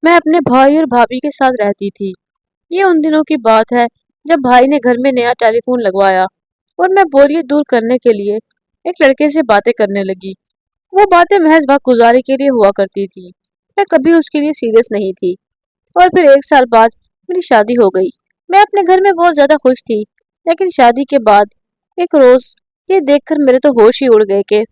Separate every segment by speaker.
Speaker 1: मैं अपने भाई और भाभी के साथ रहती थी। ये उन दिनों की बात है जब भाई ने घर में नया टेलीफोन लगवाया और मैं बोरियत दूर करने के लिए एक लड़के से बातें करने लगी। वो बातें महज वक्त गुजारे के लिए हुआ करती थी। मैं कभी उसके लिए सीरियस नहीं थी। और फिर 1 साल बाद मेरी शादी हो गई। मैं अपने घर में बहुत ज्यादा खुश थी, लेकिन शादी के बाद एक रोज ये देखकर मेरे तो होश ही उड़ गए कि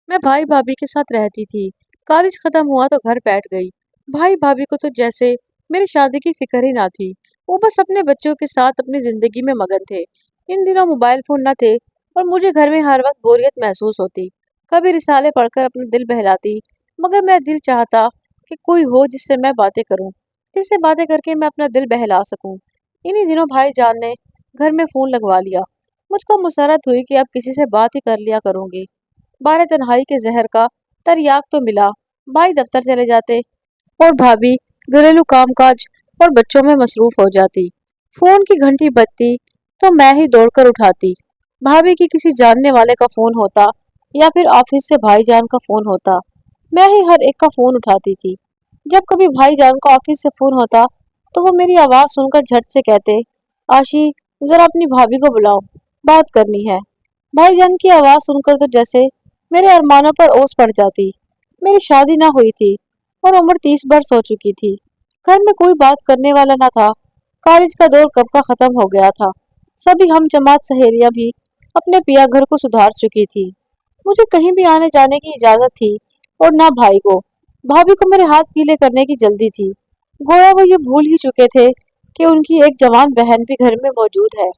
Speaker 1: मैं भाई भाभी के साथ रहती थी। कॉलेज खत्म हुआ तो घर बैठ गई। भाई भाभी को तो जैसे मेरी शादी की फिक्र ही ना थी। वो बस अपने बच्चों के साथ अपनी जिंदगी में मगन थे। इन दिनों मोबाइल फोन न थे और मुझे घर में हर वक्त बोरियत महसूस होती। कभी रिसाले पढ़कर अपना दिल बहलाती, मगर मेरा दिल चाहता कि कोई हो जिससे मैं बातें करूं, जिससे बातें करके मैं अपना दिल बहला सकूं। इन्हीं दिनों भाई जान ने घर में फोन लगवा लिया। मुझको मुसरत हुई कि अब किसी से बात ही कर लिया करूंगी। बारह तन्हाई के जहर का तर्याक तो मिला। भाई दफ्तर चले जाते और भाभी घरेलू कामकाज और बच्चों में मसरूफ हो जाती। फोन की घंटी बजती तो मैं ही दौड़कर उठाती। भाभी की किसी जानने वाले का फोन होता या फिर ऑफिस से भाईजान का फोन होता, मैं ही हर एक का फोन उठाती थी। जब कभी भाईजान का ऑफिस से फोन होता तो वो मेरी आवाज सुनकर झट से कहते, आशी, जरा अपनी भाभी को बुलाओ, बात करनी है। भाईजान की आवाज सुनकर तो जैसे मेरे अरमानों पर ओस पड़ जाती। मेरी शादी ना हुई थी और उम्र 30 वर्ष हो चुकी थी। घर में कोई बात करने वाला ना था। कॉलेज का दौर कब का खत्म हो गया था। सभी हम जमात सहेलियां भी अपने पिया घर को सुधार चुकी थी। मुझे कहीं भी आने जाने की इजाजत थी और ना भाई को। भाभी को मेरे हाथ पीले करने की जल्दी थी। गोया वो ये भूल ही चुके थे कि उनकी एक जवान बहन भी घर में मौजूद है,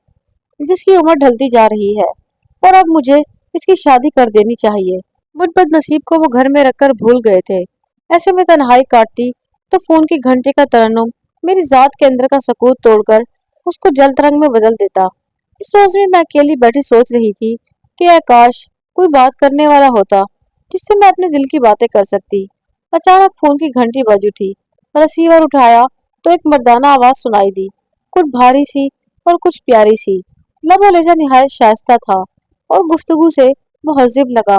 Speaker 1: जिसकी उम्र ढलती जा रही है और अब मुझे इसकी शादी कर देनी चाहिए। मुझ बदनसीब को वो घर में रखकर भूल गए थे। ऐसे में तन्हाई काटती तो फोन की घंटे का तरन्नुम मेरी जात के अंदर का सकूत तोड़कर उसको जल तरंग में बदल देता। इस रोज में मैं अकेली बैठी सोच रही थी कि काश कोई बात करने वाला होता जिससे मैं अपने दिल की बातें कर सकती। अचानक फोन की घंटी बज उठी। रिसीवर उठाया तो एक मर्दाना आवाज सुनाई दी, कुछ भारी सी और कुछ प्यारी सी। लबो लहजा निहायत शाइस्ता था और गुफ्तगू से मुहज्जिब लगा।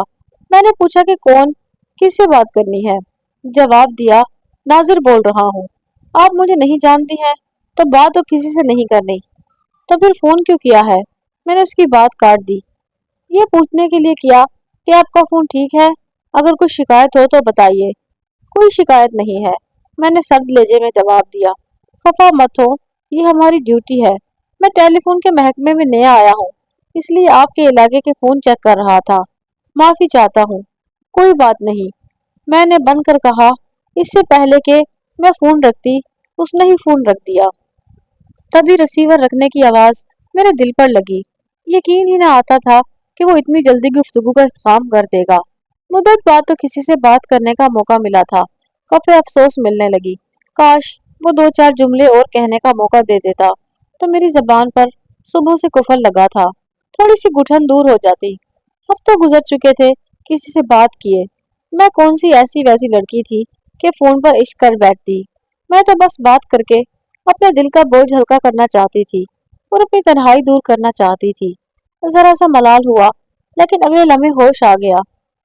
Speaker 1: मैंने पूछा कि कौन, किससे बात करनी है। जवाब दिया, नाजिर बोल रहा हूँ। आप मुझे नहीं जानती हैं तो बात तो किसी से नहीं करनी, तो फिर फोन क्यों किया है। मैंने उसकी बात काट दी। ये पूछने के लिए किया कि आपका फोन ठीक है, अगर कुछ शिकायत हो तो बताइए। कोई शिकायत नहीं है, मैंने सर्द लहजे में जवाब दिया। खफा मत हो, ये हमारी ड्यूटी है। मैं टेलीफोन के महकमे में नया आया हूँ, इसलिए आपके इलाके के फोन चेक कर रहा था। माफी चाहता हूँ। कोई बात नहीं, मैंने बंद कर कहा। इससे पहले कि मैं फोन रखती, उसने ही फोन रख दिया। तभी रिसीवर रखने की आवाज मेरे दिल पर लगी। यकीन ही ना आता था कि वो इतनी जल्दी गुफ्तगू का इख्तिताम कर देगा। मुद्दत बाद तो किसी से बात करने का मौका मिला था। काफी अफसोस मिलने लगी। काश वो 2 4 जुमले और कहने का मौका दे देता तो मेरी जबान पर सुबह से कुफल लगा था, थोड़ी सी घुटन दूर हो जाती। हफ्ते गुजर चुके थे किसी से बात किए। मैं कौन सी ऐसी वैसी लड़की थी कि फोन पर इश्क कर बैठती। मैं तो बस बात करके अपने दिल का बोझ हल्का करना चाहती थी और अपनी तन्हाई दूर करना चाहती थी। जरा सा मलाल हुआ, लेकिन अगले लम्हे होश आ गया।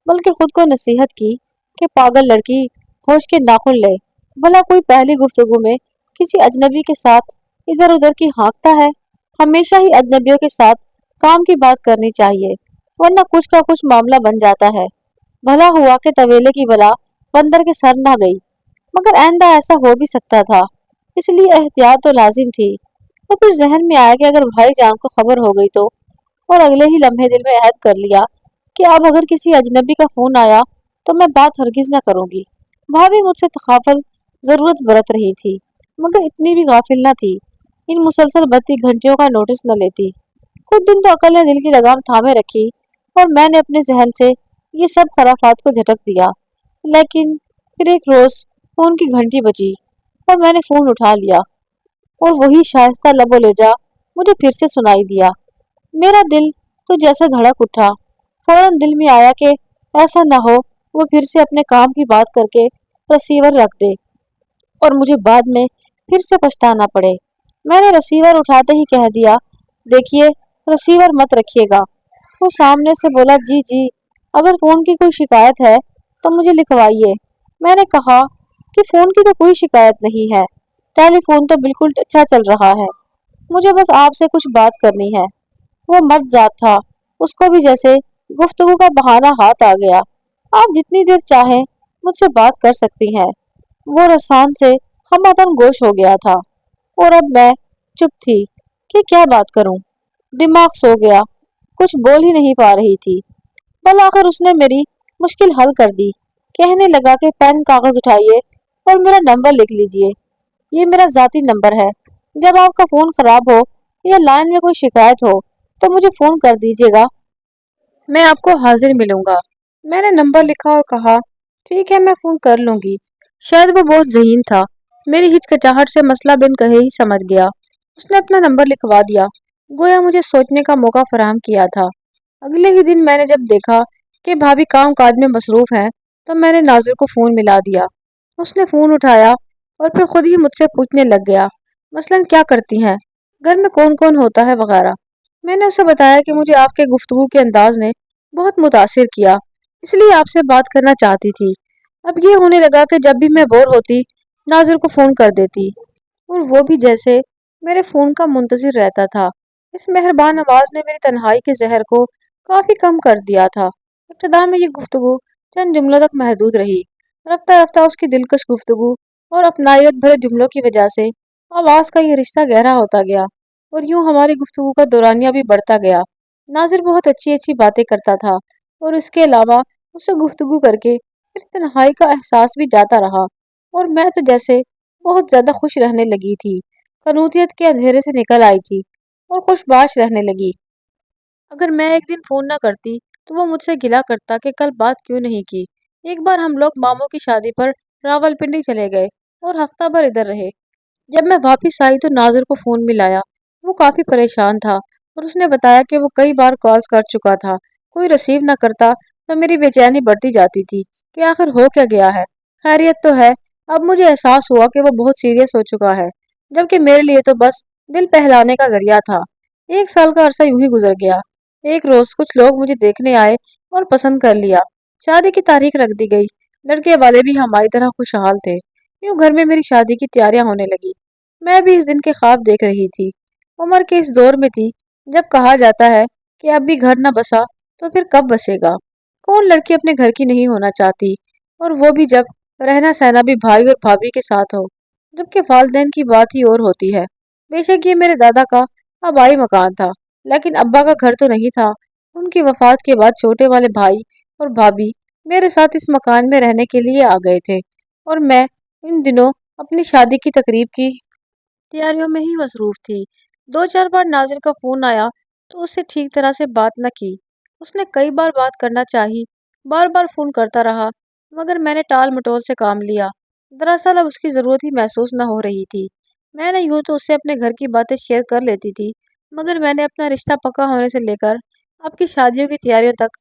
Speaker 1: बल्कि खुद को नसीहत की कि पागल लड़की, होश के नाखून ले। भला कोई पहली गुफ्तगू में किसी अजनबी के साथ इधर उधर की हाँकता है। हमेशा ही अजनबियों के साथ काम की बात करनी चाहिए, वरना कुछ का कुछ मामला बन जाता है। भला हुआ कि तवेले की बला बंदर के सर ना गई, मगर आइंदा ऐसा हो भी सकता था, इसलिए एहतियात तो लाजिम थी। और फिर जहन में आया कि अगर भाईजान को खबर हो गई तो, और अगले ही लम्हे दिल में अहद कर लिया कि अब अगर किसी अजनबी का फोन आया तो मैं बात हरगिज न करूंगी। भाभी मुझसे तकाफल जरूरत बरत रही थी, मगर इतनी भी गाफिल न थी। इन मुसलसल बत्ती घंटियों का नोटिस न लेती। कुछ दिन तो अकल ने दिल की लगाम थामे रखी और मैंने अपने जहन से ये सब खराफात को झटक दिया। लेकिन फिर एक रोज फोन की घंटी बजी और मैंने फोन उठा लिया और वही शाइस्ता लबो लहजा मुझे फिर से सुनाई दिया। मेरा दिल तो जैसे धड़क उठा। फौरन दिल में आया कि ऐसा ना हो वो फिर से अपने काम की बात करके रिसीवर रख दे और मुझे बाद में फिर से पछताना पड़े। मैंने रिसीवर उठाते ही कह दिया, देखिए, रिसीवर मत रखिएगा। वो सामने से बोला, जी जी, अगर फोन की कोई शिकायत है तो मुझे लिखवाइए। मैंने कहा आपके फोन की तो कोई शिकायत नहीं है। टेलीफोन तो बिल्कुल अच्छा चल रहा है। मुझे बस आपसे कुछ बात करनी है। वो मर्द जात था। उसको भी जैसे गुफ्तगू का बहाना हाथ आ गया। आप जितनी देर चाहें मुझसे बात कर सकती हैं। वो रसान से हमदम गोश हो गया था और अब मैं चुप थी कि क्या बात करूं। दिमाग सो गया, कुछ बोल ही नहीं पा रही थी। बल आखिर उसने मेरी मुश्किल हल कर दी। कहने लगा कि पेन कागज उठाइए और मेरा नंबर लिख लीजिए। ये मेरा जाती नंबर है। जब आपका फोन खराब हो या लाइन में कोई शिकायत हो तो मुझे फोन कर दीजिएगा, मैं आपको हाजिर मिलूंगा। मैंने नंबर लिखा और कहा, ठीक है, मैं फोन कर लूंगी। शायद वो बहुत ज़हीन था। मेरी हिचकिचाहट से मसला बिन कहे ही समझ गया। उसने अपना नंबर लिखवा दिया, गोया मुझे सोचने का मौका फराहम किया था। अगले ही दिन मैंने जब देखा कि भाभी काम काज में मसरूफ हैं, तो मैंने नाजिर को फोन मिला दिया। उसने फोन उठाया और फिर खुद ही मुझसे पूछने लग गया, मसलन क्या करती हैं, घर में कौन कौन होता है वगैरह। मैंने उसे बताया कि मुझे आपके गुफ्तगू के अंदाज ने बहुत मुतासिर किया, इसलिए आपसे बात करना चाहती थी। अब ये होने लगा कि जब भी मैं बोर होती नाजिर को फोन कर देती और वो भी जैसे मेरे फोन का मुंतजिर रहता था। इस मेहरबान आवाज ने मेरी तन्हाई के जहर को काफी कम कर दिया था। इब्तदा में ये गुफ्तगू चंद जुमलों तक महदूद रही। रफ्ता रफ्ता उसकी दिलकश गुफ्तगू और अपनायत भरे जुमलों की वजह से आवाज का ये रिश्ता गहरा होता गया और यूं हमारी गुफ्तगू का दौरानिया भी बढ़ता गया। नाजिर बहुत अच्छी अच्छी बातें करता था और इसके अलावा उससे गुफ्तगू करके मेरी तन्हाई का एहसास भी जाता रहा और मैं तो जैसे बहुत ज्यादा खुश रहने लगी थी। कनूतियत के अंधेरे से निकल आई थी और खुशबाश रहने लगी। अगर मैं एक दिन फोन ना करती तो वो मुझसे गिला करता कि कल बात क्यों नहीं की। एक बार हम लोग मामू की शादी पर रावलपिंडी चले गए और हफ्ता भर इधर रहे। जब मैं वापस आई तो नाजिर को फोन मिलाया। वो काफी परेशान था और उसने बताया कि वो कई बार कॉल्स कर चुका था, कोई रिसीव ना करता। तो मेरी बेचैनी बढ़ती जाती थी कि आखिर हो क्या गया है। खैरियत तो है। अब मुझे एहसास हुआ कि वो बहुत सीरियस हो चुका है, जबकि मेरे लिए तो बस दिल बहलाने का जरिया था। एक साल का अरसा यूं ही गुजर गया। एक रोज कुछ लोग मुझे देखने आए और पसंद कर लिया। शादी की तारीख रख दी गई। लड़के वाले भी हमारी तरह खुशहाल थे। यूं घर में मेरी शादी की तैयारियां होने लगी। मैं भी इस दिन के ख्वाब देख रही थी। उम्र के इस दौर में थी जब कहा जाता है कि अब भी घर न बसा तो फिर कब बसेगा। कौन लड़की अपने घर की नहीं होना चाहती, और वो भी जब रहना सहना भी भाई और भाभी के साथ हो। जबकि वालिदैन की बात ही और होती है। बेशक ये मेरे दादा का आबाई मकान था, लेकिन अब्बा का घर तो नहीं था। उनकी वफात के बाद छोटे वाले भाई और भाभी मेरे साथ इस मकान में रहने के लिए आ गए थे और मैं इन दिनों अपनी शादी की तकरीब की तैयारियों में ही मसरूफ थी। दो चार बार नाजिर का फोन आया तो उससे ठीक तरह से बात न की। उसने कई बार बात करना चाही, बार बार फोन करता रहा, मगर मैंने टाल मटोल से काम लिया। दरअसल अब उसकी ज़रूरत ही महसूस न हो रही थी। मैंने यूं तो उससे अपने घर की बातें शेयर कर लेती थी, मगर मैंने अपना रिश्ता पक्का होने से लेकर आपकी शादियों की तैयारियों तक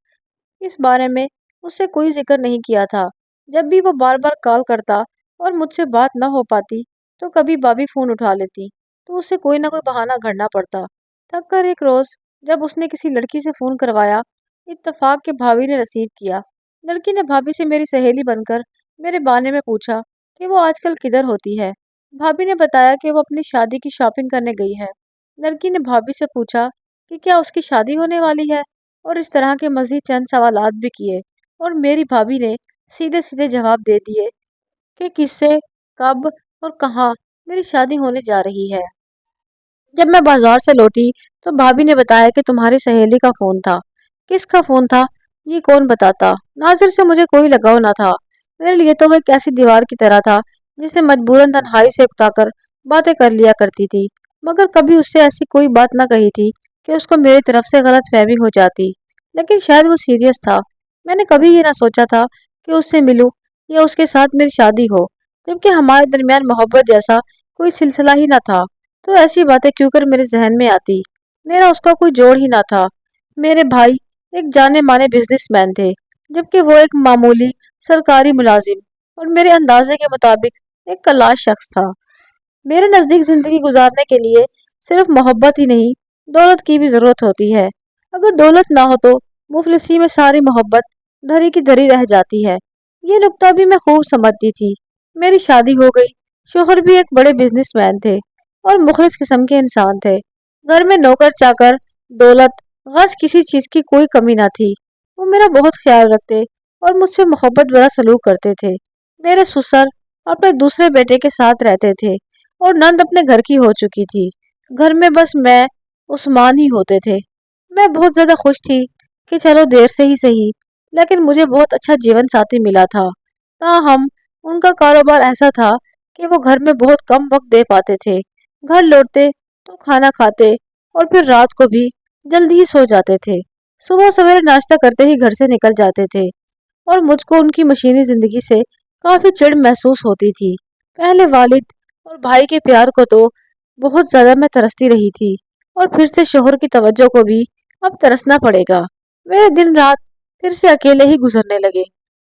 Speaker 1: इस बारे में उससे कोई जिक्र नहीं किया था। जब भी वो बार बार कॉल करता और मुझसे बात न हो पाती तो कभी भाभी फोन उठा लेती, तो उससे कोई ना कोई बहाना घड़ना पड़ता। थक कर एक रोज जब उसने किसी लड़की से फोन करवाया, इत्तेफाक के भाभी ने रिसीव किया। लड़की ने भाभी से मेरी सहेली बनकर मेरे बारे में पूछा कि वो आजकल किधर होती है। भाभी ने बताया कि वो अपनी शादी की शॉपिंग करने गई है। लड़की ने भाभी से पूछा कि क्या उसकी शादी होने वाली है, और इस तरह के मजीद चंद सवालात भी किए और मेरी भाभी ने सीधे सीधे जवाब दे दिए कि किससे, कब और कहाँ मेरी शादी होने जा रही है। जब मैं बाजार से लौटी तो भाभी ने बताया कि तुम्हारी सहेली का फोन था। किसका फोन था ये कौन बताता। नाजिर से मुझे कोई लगाव ना था। मेरे लिए तो वह एक ऐसी दीवार की तरह था जिसे मजबूरन तन्हाई से उकताकर बातें कर लिया करती थी, मगर कभी उससे ऐसी कोई बात ना कही थी कि उसको मेरी तरफ से गलत फहमी हो जाती। लेकिन शायद वो सीरियस था। मैंने कभी ये ना सोचा था कि उससे मिलूं या उसके साथ मेरी शादी हो, जबकि हमारे दरमियान मोहब्बत जैसा कोई सिलसिला ही ना था। तो ऐसी बातें क्यों कर मेरे जहन में आती। मेरा उसका कोई जोड़ ही ना था। मेरे भाई एक जाने माने बिजनेसमैन थे, जबकि वो एक मामूली सरकारी मुलाजिम और मेरे अंदाजे के मुताबिक एक कलाश शख्स था। मेरे नज़दीक जिंदगी गुजारने के लिए सिर्फ मोहब्बत ही नहीं, दौलत की भी जरूरत होती है। अगर दौलत ना हो तो मुफलिसी में सारी मोहब्बत धरी की धरी रह जाती है। ये नुक्ता भी मैं खूब समझती थी, मेरी शादी हो गई। शोहर भी एक बड़े बिजनेसमैन थे और मुखलिस किस्म के इंसान थे। घर में नौकर चाकर, दौलत, गश किसी चीज की कोई कमी ना थी। वो मेरा बहुत ख्याल रखते और मुझसे मोहब्बत भरा सलूक करते थे। मेरे ससुर अपने दूसरे बेटे के साथ रहते थे और नंद अपने घर की हो चुकी थी। घर में बस मैं, उस्मान ही होते थे। मैं बहुत ज्यादा खुश थी कि चलो देर से ही सही, लेकिन मुझे बहुत अच्छा जीवन साथी मिला था। ताहम उनका कारोबार ऐसा था कि वो घर में बहुत कम वक्त दे पाते थे। घर लौटते तो खाना खाते और फिर रात को भी जल्दी ही सो जाते थे। सुबह सवेरे नाश्ता करते ही घर से निकल जाते थे और मुझको उनकी मशीनी जिंदगी से काफी चिढ़ महसूस होती थी। पहले वालिद और भाई के प्यार को तो बहुत ज्यादा मैं तरसती रही थी और फिर से शोहर की तवज्जो को भी अब तरसना पड़ेगा। मेरे दिन रात फिर से अकेले ही गुजरने लगे।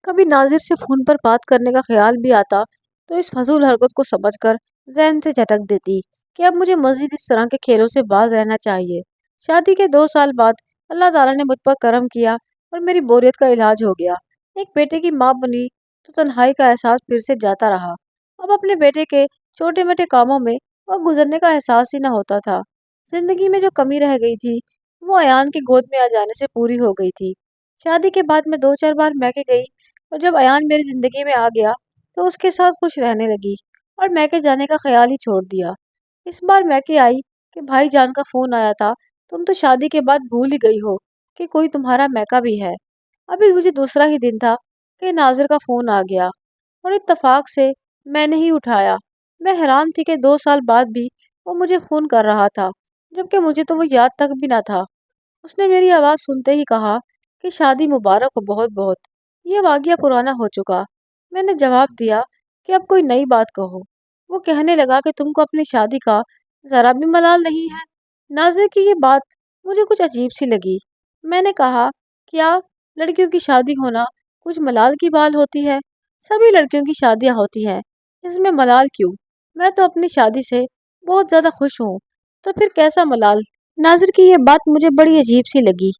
Speaker 1: कभी नाजिर से फोन पर बात करने का ख्याल भी आता तो इस फजूल हरकत को समझकर जहन से झटक देती कि अब मुझे मजीद इस तरह के खेलों से बाज रहना चाहिए। शादी के 2 साल बाद अल्लाह ताला ने मुझ पर करम किया और मेरी बोरियत का इलाज हो गया। एक बेटे की माँ बनी तो तन्हाई का एहसास फिर से जाता रहा। अब अपने बेटे के छोटे मोटे कामों में और गुजरने का एहसास ही न होता था। जिंदगी में जो कमी रह गई थी वो अयान की गोद में आ जाने से पूरी हो गई थी। शादी के बाद मैं 2-4 बार मैके गई और जब अयान मेरी जिंदगी में आ गया तो उसके साथ खुश रहने लगी और मैके जाने का ख्याल ही छोड़ दिया। इस बार मैके आई कि भाईजान का फोन आया था, तुम तो शादी के बाद भूल ही गई हो कि कोई तुम्हारा मैका भी है। अभी मुझे दूसरा ही दिन था कि नाजिर का फोन आ गया और इत्तेफाक से मैंने ही उठाया। मैं हैरान थी कि 2 साल बाद भी वो मुझे फोन कर रहा था, जबकि मुझे तो वो याद तक भी ना था। उसने मेरी आवाज़ सुनते ही कहा कि शादी मुबारक हो बहुत बहुत। ये वाक़या पुराना हो चुका। मैंने जवाब दिया कि अब कोई नई बात कहो। वो कहने लगा कि तुमको अपनी शादी का ज़रा भी मलाल नहीं है। नाज़िर की ये बात मुझे कुछ अजीब सी लगी। मैंने कहा, क्या लड़कियों की शादी होना कुछ मलाल की बात होती है? सभी लड़कियों की शादियाँ होती हैं, इसमें मलाल क्यों? मैं तो अपनी शादी से बहुत ज़्यादा खुश हूँ, तो फिर कैसा मलाल? नाज़िर की ये बात मुझे बड़ी अजीब सी लगी।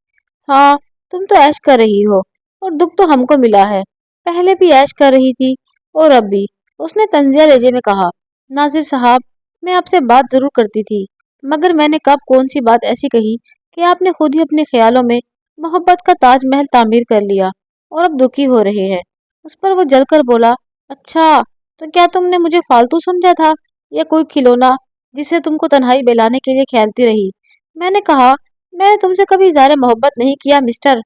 Speaker 1: हाँ, तुम तो ऐश कर रही हो और दुख तो हमको मिला है। पहले भी ऐश कर रही थी और अब भी। उसने तंजिया लहजे में कहा, नाजिर साहब, मैं आपसे बात जरूर करती थी, मगर मैंने कब कौन सी बात ऐसी कही कि आपने खुद ही अपने ख्यालों में मोहब्बत का ताजमहल तामीर कर लिया और अब दुखी हो रहे हैं। उस पर वो जलकर बोला, अच्छा, तो क्या तुमने मुझे फालतू समझा था या कोई खिलौना जिसे तुमको तन्हाई बेलाने के लिए खेलती रही? मैंने कहा, मैंने तुमसे कभी इज़हार मोहब्बत नहीं किया मिस्टर।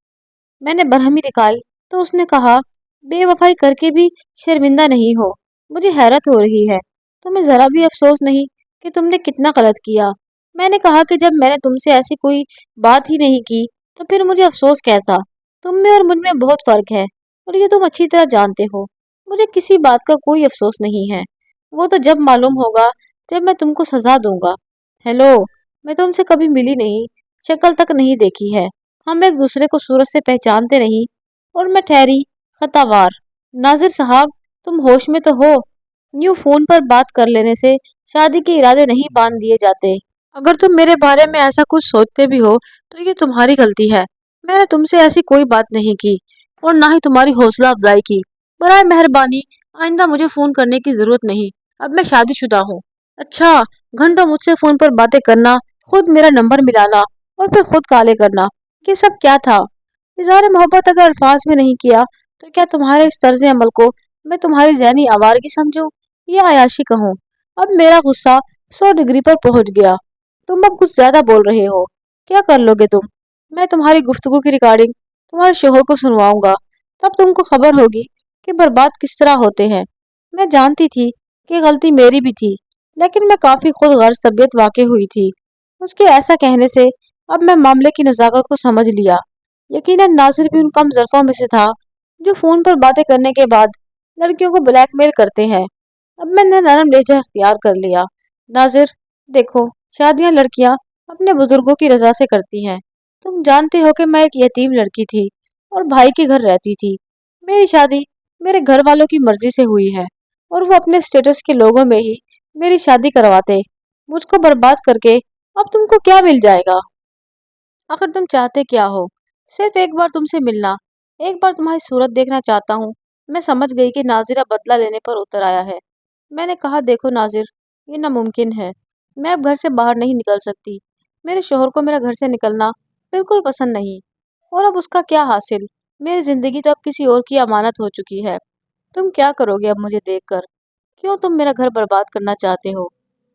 Speaker 1: मैंने बरहमी दिखाई तो उसने कहा, बेवफाई करके भी शर्मिंदा नहीं हो? मुझे हैरत हो रही है, तुम्हें जरा भी अफसोस नहीं कि तुमने कितना गलत किया? मैंने कहा कि जब मैंने तुमसे ऐसी कोई बात ही नहीं की तो फिर मुझे अफसोस कैसा? तुम में और मुझ में बहुत फर्क है और ये तुम अच्छी तरह जानते हो। मुझे किसी बात का कोई अफसोस नहीं है। वो तो जब मालूम होगा जब मैं तुमको सजा दूंगा। हेलो, मैं तुमसे कभी मिली नहीं, शक्ल तक नहीं देखी है। हम एक दूसरे को सूरत से पहचानते नहीं और मैं ठहरी खतावार। नाजिर साहब, तुम होश में तो हो? यूं फोन पर बात कर लेने से शादी के इरादे नहीं बांध दिए जाते। अगर तुम मेरे बारे में ऐसा कुछ सोचते भी हो तो ये तुम्हारी गलती है। मैंने तुमसे ऐसी कोई बात नहीं की और ना ही तुम्हारी हौसला अफजाई की। बराए मेहरबानी आइंदा मुझे फोन करने की जरूरत नहीं। अब मैं शादीशुदा हूँ। अच्छा, घंटों मुझसे फोन पर बातें करना, खुद मेरा नंबर मिलाना और फिर खुद काले करना, ये सब क्या था? इज़हार मोहब्बत अगर अल्फाज में नहीं किया तो क्या तुम्हारे इस तर्ज अमल को मैं तुम्हारी ज़हनी आवारगी समझूं या अयाशी कहूँ? अब मेरा गुस्सा 100 डिग्री पर पहुंच गया। तुम अब कुछ ज्यादा बोल रहे हो। क्या कर लोगे तुम? मैं तुम्हारी गुफ्तगू की रिकॉर्डिंग तुम्हारे शोहर को सुनवाऊंगा, तब तुमको खबर होगी कि बर्बाद किस तरह होते हैं। मैं जानती थी कि गलती मेरी भी थी, लेकिन मैं काफी खुद गर्ज तबीयत वाक़ई हुई थी। उसके ऐसा कहने से अब मैं मामले की नज़ाकत को समझ लिया। यकीनन नासिर भी उन कम ज़रफ़ों में से था जो फ़ोन पर बातें करने के बाद लड़कियों को ब्लैकमेल करते हैं। अब मैंने नरम लहजा अख्तियार कर लिया। नाजिर, देखो, शादियां लड़कियां अपने बुजुर्गों की रजा से करती हैं। तुम जानते हो कि मैं एक यतीम लड़की थी और भाई के घर रहती थी। मेरी शादी मेरे घर वालों की मर्जी से हुई है और वो अपने स्टेटस के लोगों में ही मेरी शादी करवाते। मुझको बर्बाद करके अब तुमको क्या मिल जाएगा? आखिर तुम चाहते क्या हो? सिर्फ एक बार तुमसे मिलना, एक बार तुम्हारी सूरत देखना चाहता हूँ। मैं समझ गई कि नाजिरा बदला लेने पर उतर आया है। मैंने कहा, देखो नाजिर, ये नामुमकिन है। मैं अब घर से बाहर नहीं निकल सकती। मेरे शोहर को मेरा घर से निकलना बिल्कुल पसंद नहीं। और अब उसका क्या हासिल? मेरी जिंदगी तो अब किसी और की अमानत हो चुकी है। तुम क्या करोगे अब मुझे देखकर? क्यों तुम मेरा घर बर्बाद करना चाहते हो?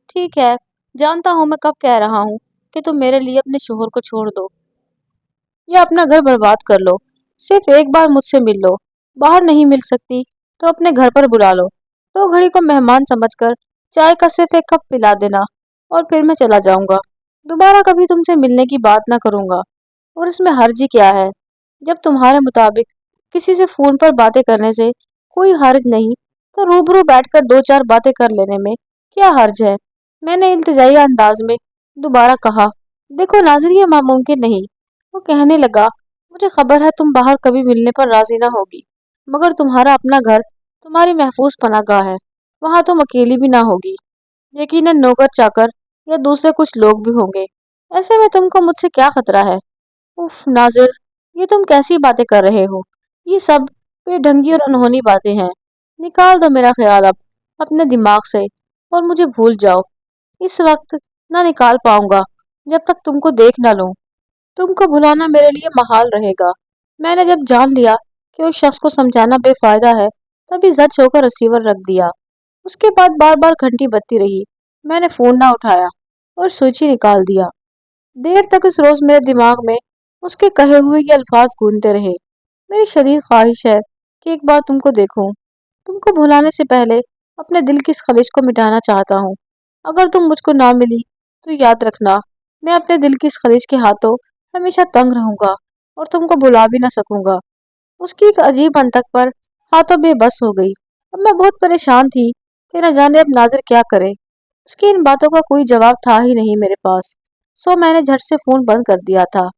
Speaker 1: ठीक है, जानता हूँ मैं कब कह रहा हूँ कि तुम मेरे लिए अपने शोहर को छोड़ दो या अपना घर बर्बाद कर लो। सिर्फ एक बार मुझसे मिल लो। बाहर नहीं मिल सकती तो अपने घर पर बुला लो। 2 घड़ी को मेहमान समझकर चाय का सिर्फ एक कप पिला देना और फिर मैं चला जाऊंगा। दोबारा कभी तुमसे मिलने की बात ना करूंगा। और इसमें हर्ज ही क्या है? जब तुम्हारे मुताबिक किसी से फोन पर बातें करने से कोई हर्ज नहीं, तो रूबरू बैठकर 2-4 बातें कर लेने में क्या हर्ज है? मैंने इल्तिजाई अंदाज में दोबारा कहा, देखो नाज़िर, ये नामुमकिन नहीं। वो कहने लगा, मुझे खबर है तुम बाहर कभी मिलने पर राजी ना होगी, मगर तुम्हारा अपना घर तुम्हारी महफूज पनाहगाह है। वहां तुम अकेली भी ना होगी। यकीनन नौकर चाकर या दूसरे कुछ लोग भी होंगे। ऐसे में तुमको मुझसे क्या खतरा है? उफ नाजिर, ये तुम कैसी बातें कर रहे हो? ये सब बेढंगी और अनहोनी बातें हैं। निकाल दो मेरा ख्याल अब अपने दिमाग से और मुझे भूल जाओ। इस वक्त ना निकाल पाऊंगा जब तक तुमको देख ना लूं। तुमको भुलाना मेरे लिए महाल रहेगा। मैंने जब जान लिया कि उस शख्स को समझाना बेफायदा है, तभी जज होकर रिसीवर रख दिया। उसके बाद बार बार घंटी बजती रही। मैंने फोन ना उठाया और स्विच ही निकाल दिया। देर तक इस रोज मेरे दिमाग में उसके कहे हुए ये अल्फाज गूंजते रहे। मेरी शदीद ख्वाहिश है कि एक बार तुमको देखूं। तुमको भुलाने से पहले अपने दिल की इस खलिश को मिटाना चाहता हूँ। अगर तुम मुझको ना मिली तो याद रखना, मैं अपने दिल की इस खलिश के हाथों हमेशा तंग रहूंगा और तुमको भुला भी ना सकूंगा। उसकी एक अजीब हंतक पर हाथों बेबस हो गई। अब मैं बहुत परेशान थी कि न जाने अब नाजिर क्या करे। उसकी इन बातों का कोई जवाब था ही नहीं मेरे पास। सो मैंने झट से फोन बंद कर दिया था।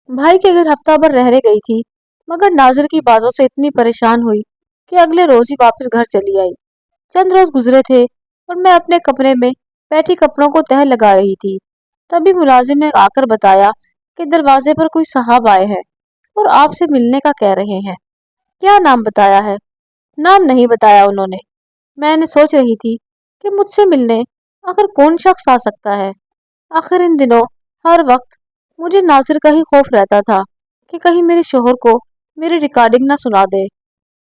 Speaker 1: भाई के घर हफ्ता भर रह गई थी, मगर नाजिर की बातों से इतनी परेशान हुई कि अगले रोज ही वापस घर चली आई। चंद रोज गुजरे थे और मैं अपने कमरे में बैठी कपड़ों को तह लगा रही थी। तभी मुलाजिम ने आकर बताया कि दरवाजे पर कोई साहब आए हैं और आपसे मिलने का कह रहे हैं। क्या नाम बताया है? नाम नहीं बताया उन्होंने। मैंने सोच रही थी कि मुझसे मिलने आखिर कौन शख्स आ सकता है। आखिर इन दिनों हर वक्त मुझे नासिर का ही खौफ रहता था कि कहीं मेरे शोहर को मेरी रिकॉर्डिंग ना सुना दे।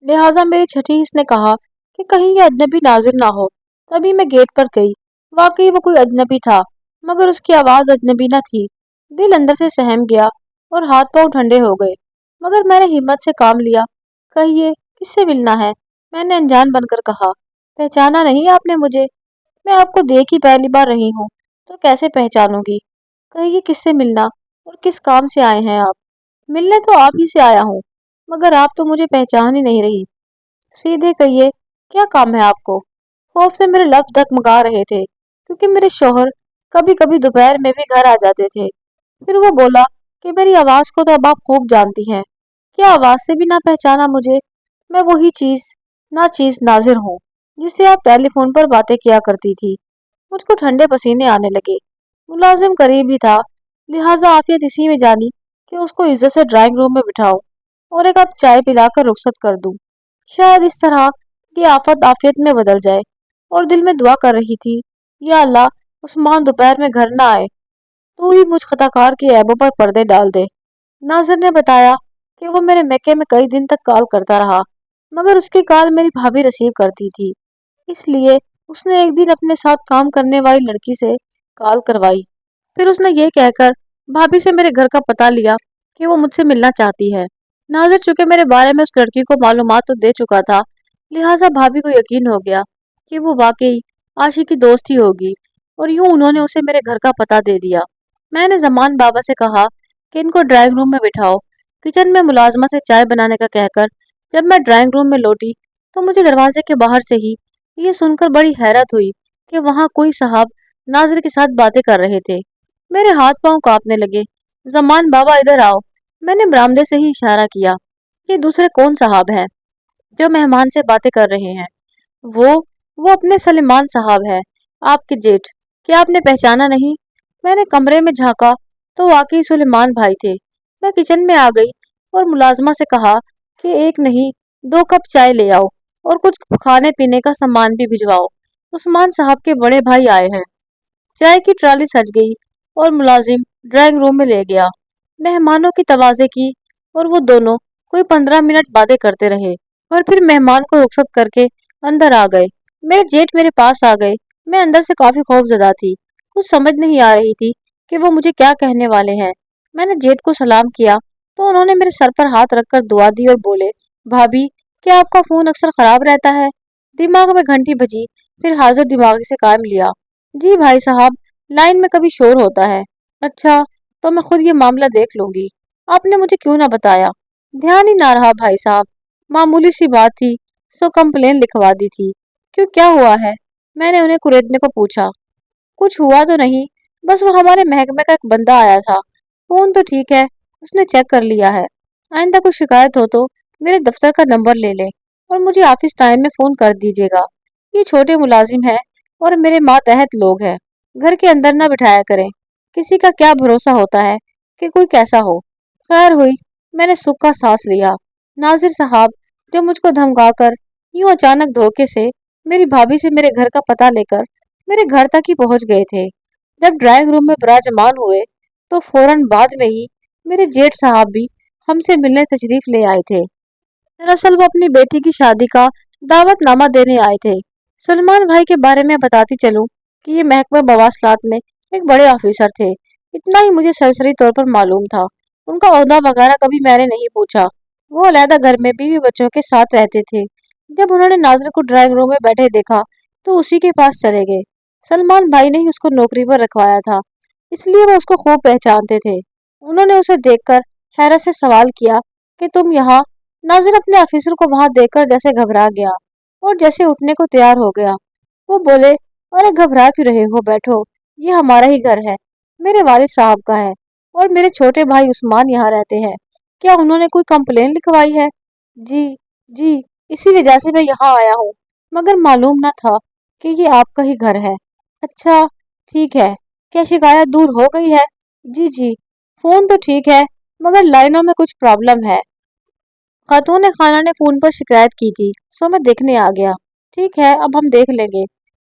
Speaker 1: लिहाजा मेरी छठी हिस्स ने कहा कि कहीं ये अजनबी नाजिर ना हो। तभी मैं गेट पर गई। वाकई वो कोई अजनबी था, मगर उसकी आवाज अजनबी न थी। दिल अंदर से सहम गया और हाथ पांव ठंडे हो गए, मगर मैंने हिम्मत से काम लिया। कहिए, किससे मिलना है? मैंने अनजान बनकर कहा। पहचाना नहीं आपने मुझे? मैं आपको देख ही पहली बार रही हूँ, तो कैसे पहचानूंगी? कहिए, किससे मिलना और किस काम से आए हैं आप? मिलने तो आप ही से आया हूँ, मगर आप तो मुझे पहचान ही नहीं रही। सीधे कहिए, क्या काम है आपको? खौफ से मेरे लफ्ज डगमगा रहे थे, क्योंकि मेरे शौहर कभी कभी दोपहर में भी घर आ जाते थे। फिर वो बोला कि मेरी आवाज को तो अब आप खूब जानती हैं। क्या आवाज से भी ना पहचाना मुझे? मैं वही चीज नाजिर हूँ जिससे आप टेलीफोन पर बातें किया करती थी। मुझको ठंडे पसीने आने लगे। मुलाजिम करीब ही था, लिहाजा आफियत इसी में जानी कि उसको इज्जत से ड्राइंग रूम में बिठाऊं और एक कप चाय पिलाकर रुखसत कर दूं। शायद इस तरह की आफत आफियत में बदल जाए। और दिल में दुआ कर रही थी, या अल्लाह, उस्मान दोपहर में घर ना आए, तू ही मुझ खताकार के ऐबों पर पर्दे डाल दे। नाजिर ने बताया कि वो मेरे मैके में कई दिन तक कॉल करता रहा, मगर उसकी कॉल मेरी भाभी रिसीव करती थी। इसलिए उसने एक दिन अपने साथ काम करने वाली लड़की से कॉल करवाई। फिर उसने ये कहकर भाभी से मेरे घर का पता लिया कि वो मुझसे मिलना चाहती है। नाजिर चूंकि मेरे बारे में उस लड़की को मालूमात तो दे चुका था, लिहाजा भाभी को यकीन हो गया कि वो वाकई आशी की दोस्त ही होगी, और यूं उन्होंने उसे मेरे घर का पता दे दिया। मैंने जमान बाबा से कहा कि इनको ड्राइंग रूम में बिठाओ। किचन में मुलाजमा से चाय बनाने का कहकर जब मैं ड्राइंग रूम में लौटी, तो मुझे दरवाजे के बाहर से ही ये सुनकर बड़ी हैरत हुई कि वहां कोई साहब नाजिर के साथ बातें कर रहे थे। मेरे हाथ पांव कांपने लगे। जमान बाबा, इधर आओ। मैंने बरामदे से ही इशारा किया। ये दूसरे कौन साहब हैं जो मेहमान से बातें कर रहे हैं? वो वो अपने सलीमान साहब है, आपके जेठ। क्या आपने पहचाना नहीं? मैंने कमरे में झांका तो वाकई सुलेमान भाई थे। मैं किचन में आ गई और मुलाजमा से कहा कि एक नहीं 2 कप चाय ले आओ और कुछ खाने पीने का सामान भी भिजवाओ। उस्मान साहब के बड़े भाई आए हैं। चाय की ट्राली सज गई और मुलाजिम ड्राइंग रूम में ले गया। मेहमानों की तवाज़े की और वो दोनों कोई 15 मिनट बातें करते रहे और फिर मेहमान को रुखसत करके अंदर आ गए। मेरे जेठ मेरे पास आ गए। मैं अंदर से काफी खौफजदा थी। कुछ समझ नहीं आ रही थी कि वो मुझे क्या कहने वाले हैं। मैंने जेठ को सलाम किया तो उन्होंने मेरे सर पर हाथ रखकर दुआ दी और बोले, भाभी, क्या आपका फोन अक्सर खराब रहता है? दिमाग में घंटी बजी, फिर हाजिर दिमाग से काम लिया। जी भाई साहब, लाइन में कभी शोर होता है। अच्छा, तो मैं खुद ये मामला देख लूंगी। आपने मुझे क्यों ना बताया? ध्यान ही ना रहा भाई साहब। मामूली सी बात थी, सो कंप्लेन लिखवा दी थी। क्यों, क्या हुआ है? मैंने उन्हें कुरेदने को पूछा। कुछ हुआ तो नहीं, बस वो हमारे महकमे का एक बंदा आया था। फोन तो ठीक है, उसने चेक कर लिया है। आइंदा कोई शिकायत हो तो मेरे दफ्तर का नंबर ले लें और मुझे ऑफिस टाइम में फोन कर दीजिएगा। ये छोटे मुलाजिम हैं और मेरे मातहत लोग हैं। घर के अंदर ना बिठाया करें। किसी का क्या भरोसा होता है कि कोई कैसा हो। खैर हुई, मैंने सुख का सांस लिया। नाजिर साहब, जो मुझको धमकाकर यूं अचानक धोखे से मेरी भाभी से मेरे घर का पता लेकर मेरे घर तक ही पहुंच गए थे। जब ड्राइंग रूम में विराजमान हुए तो फौरन बाद में ही मेरे जेठ साहब भी हमसे मिलने तशरीफ ले आए थे। दरअसल वो अपनी बेटी की शादी का दावतनामा देने आए थे। सलमान भाई के बारे में बताती चलूं कि ये महकमा बवासलात में एक बड़े ऑफिसर थे। इतना ही मुझे सरसरी तौर पर मालूम था। उनका ओहदा वगैरह कभी मैंने नहीं पूछा। वो अलहदा घर में बीवी बच्चों के साथ रहते थे। जब उन्होंने नाज़िर को ड्राइंग रूम में बैठे देखा तो उसी के पास चले गए। सलमान भाई ने ही उसको नौकरी पर रखवाया था, इसलिए वो उसको खूब पहचानते थे। उन्होंने उसे देखकर हैरत से सवाल किया कि तुम यहाँ? नाज़िर अपने ऑफिसर को वहां देखकर जैसे घबरा गया और जैसे उठने को तैयार हो गया। वो बोले, अरे घबरा क्यों रहे हो, बैठो, ये हमारा ही घर है, मेरे वालिद साहब का है और मेरे छोटे भाई उस्मान यहाँ रहते हैं। क्या उन्होंने कोई कंप्लेन लिखवाई है? जी, जी, इसी वजह से मैं यहाँ आया हूँ, मगर मालूम न था कि ये आपका ही घर है। अच्छा, ठीक है, क्या शिकायत दूर हो गई है? जी जी, फोन तो ठीक है, मगर लाइनों में कुछ प्रॉब्लम है। खातून खाना ने फोन पर शिकायत की थी, सो मैं देखने आ गया। ठीक है, अब हम देख लेंगे।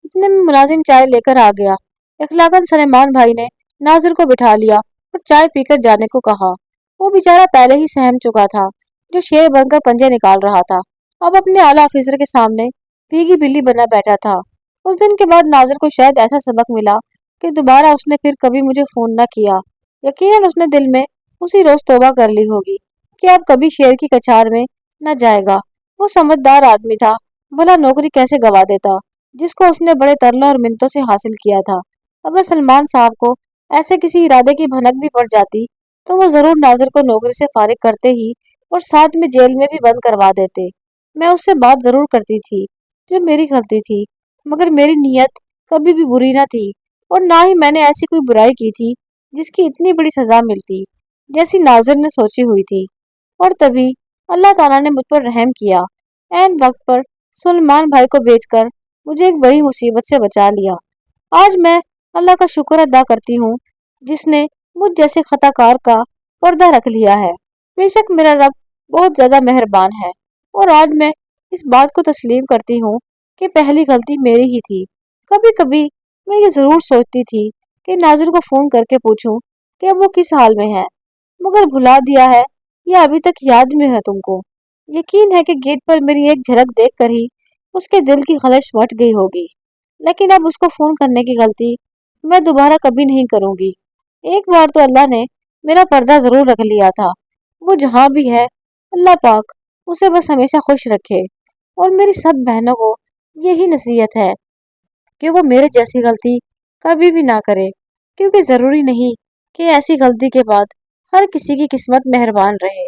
Speaker 1: इतने में मुलाजिम चाय लेकर आ गया। इखलाकन सलेमान भाई ने नाजिर को बिठा लिया और चाय पीकर जाने को कहा। वो बेचारा पहले ही सहम चुका था, जो शेर बनकर पंजे निकाल रहा था, अब अपने आला ऑफिसर के सामने भीगी बिल्ली बना बैठा था। उस दिन के बाद नाजिर को शायद ऐसा सबक मिला कि दोबारा उसने फिर कभी मुझे फोन न किया। यकीनन उसने दिल में उसी रोज तौबा कर ली होगी कि अब कभी शेर की कछार में न जाएगा। वो समझदार आदमी था, भला नौकरी कैसे गवा देता जिसको उसने बड़े तरलों और मिन्नतों से हासिल किया था। अगर सलमान साहब को ऐसे किसी इरादे की भनक भी पड़ जाती तो वो जरूर नाजिर को नौकरी से फारिग करते ही और साथ में जेल में भी बंद करवा देते। मैं उससे बात जरूर करती थी, जो मेरी गलती थी, मगर मेरी नीयत कभी भी बुरी न थी और ना ही मैंने ऐसी कोई बुराई की थी जिसकी इतनी बड़ी सजा मिलती जैसी नाजिर ने सोची हुई थी। और तभी अल्लाह ताला ने मुझ पर रहम किया। ऐन वक्त पर सुलेमान भाई को भेजकर मुझे एक बड़ी मुसीबत से बचा लिया। आज मैं अल्लाह का शुक्र अदा करती हूँ, जिसने मुझ जैसे खताकार का पर्दा रख लिया है। बेशक मेरा रब बहुत ज्यादा मेहरबान है और आज मैं इस बात को तस्लीम करती हूँ कि पहली गलती मेरी ही थी। कभी कभी मैं ये जरूर सोचती थी कि नाजिर को फोन करके पूछूं कि अब वो किस हाल में है, मगर भुला दिया है या अभी तक याद में है तुमको। यकीन है कि गेट पर मेरी एक झलक देख कर ही उसके दिल की खलिश मट गई होगी। लेकिन अब उसको फोन करने की गलती मैं दोबारा कभी नहीं करूंगी। एक बार तो अल्लाह ने मेरा पर्दा जरूर रख लिया था। वो जहाँ भी है, अल्लाह पाक उसे बस हमेशा खुश रखे। और मेरी सब बहनों को यही नसीहत है कि वो मेरे जैसी गलती कभी भी ना करे, क्योंकि जरूरी नहीं कि ऐसी गलती के बाद हर किसी की किस्मत मेहरबान रहे।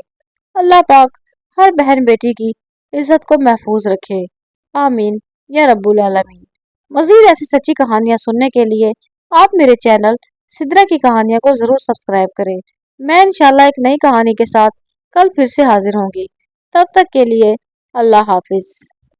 Speaker 1: अल्लाह पाक हर बहन बेटी की इज्जत को महफूज रखे। आमीन या रब्बुल आलमीन। मजीद ऐसी सच्ची कहानियाँ सुनने के लिए आप मेरे चैनल सिद्रा की कहानियाँ को जरूर सब्सक्राइब करें। मैं इंशाल्लाह एक नई कहानी के साथ कल फिर से हाजिर होंगी। तब तक के लिए अल्लाह हाफिज।